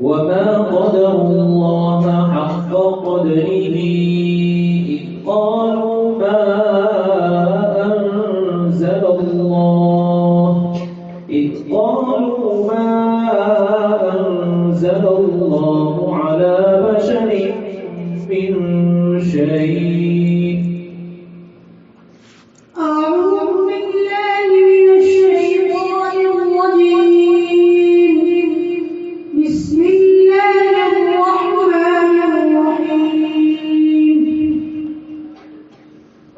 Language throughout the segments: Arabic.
وما قدروا الله حق قدره إذ قالوا ما أنزل الله على بشر من شيء. أعوذ بالله من الشيطان الرجيم. بسم الله الرحمن الرحيم.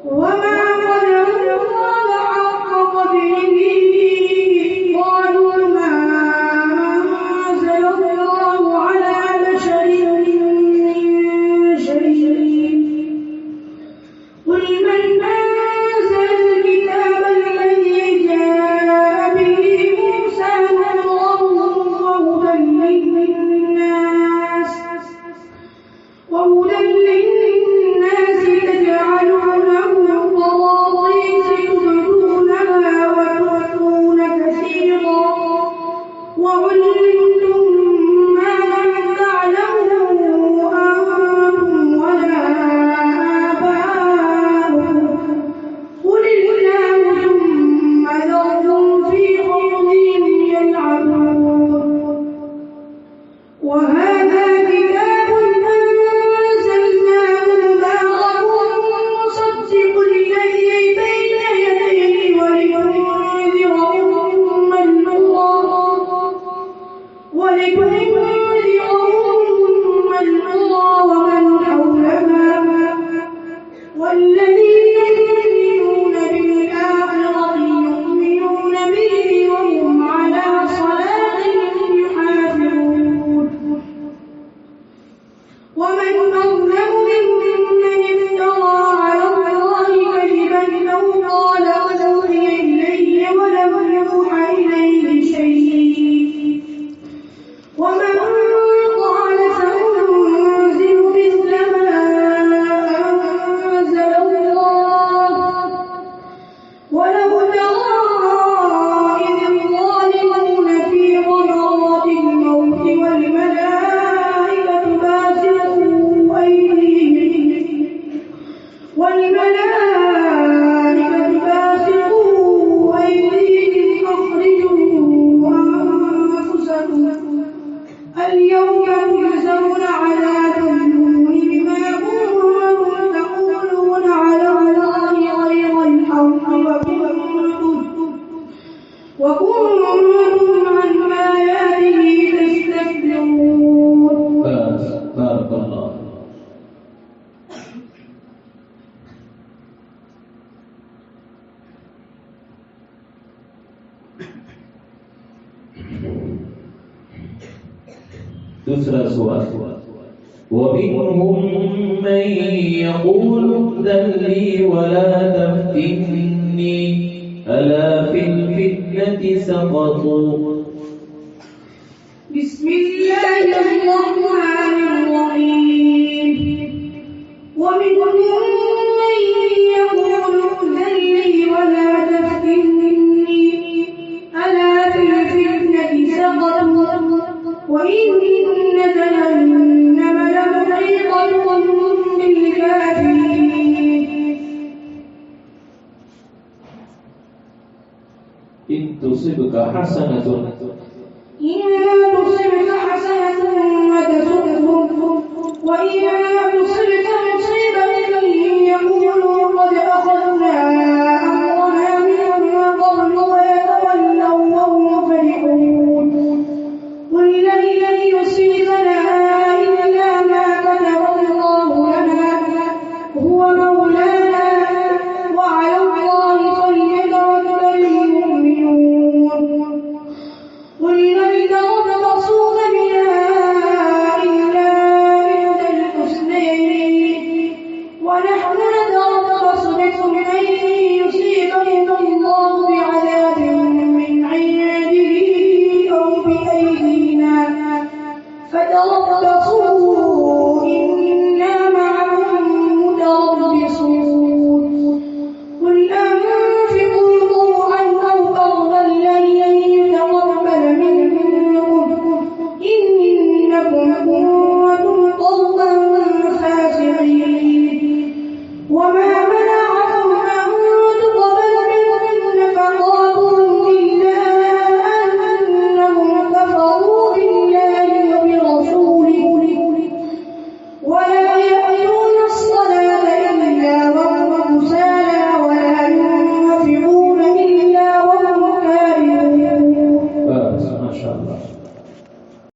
وما قدروا الله حق قدره قالوا ما أنزل الله على بشر من شيء. قل من أنزل الكتاب الذي جاء به موسى نورا وهدى للناس تجعلونه قراطيس تبدونها وتخفون كثيرا وعلمتم ما لم تعلموا أنتم ولا آباؤكم قل الله ثم ذرهم في خوضهم يلعبون. وهذا كتاب أنزلناه مبارك مصدق الذي بين يديه ولتنذر أم القرى ومن حولها والذين يؤمنون بالآخرة يؤمنون به وهم على صلاتهم يحافظون. ومن أظلم ممن افترى على الله كذبا أو قال أوحي إلي ولم يوحى إليه شيء. ومن قال سأنزل مثل ما أنزل الله ولو ترى إذ الظالمون في غمرات الموت والملائكة باسطوا أيديهم أخرجوا أنفسكم اليوم تجزون عذاب الهون بما كنتم تقولون على الله غير الحق وكنتم عن آياته تستكبرون. بارك الله. दूसरा सवाल ومنهم من يقول ائذن لي ولا تفتني ألا في الفتنة سقطوا. بسم الله الرحمن الرحيم. ومنهم من يقول ائذن لي ولا تفتني ألا في الفتنة سقطوا وإن جهنم لمحيطة بالكافرين. إن تصبك حسنة وتسؤهم وإن تصبك مصيبة يقولوا قد أخذنا أمرنا من قبل ويتولوا وهم فرحون. قل لن يصيبنا إلا ما كتب الله لنا هو مولانا وعلى الله فليتوكل المؤمنون. قل لن تربصوا بنا إلا إحدى الحسنيين ونحن نتربص بكم أن يصيبكم الله بعذاب من عنده أو بأيدينا فتربصوا إنا معكم متربصون. قل أنفقوا طوعا أو كرها لن يتقبل منكم إنكم إنكم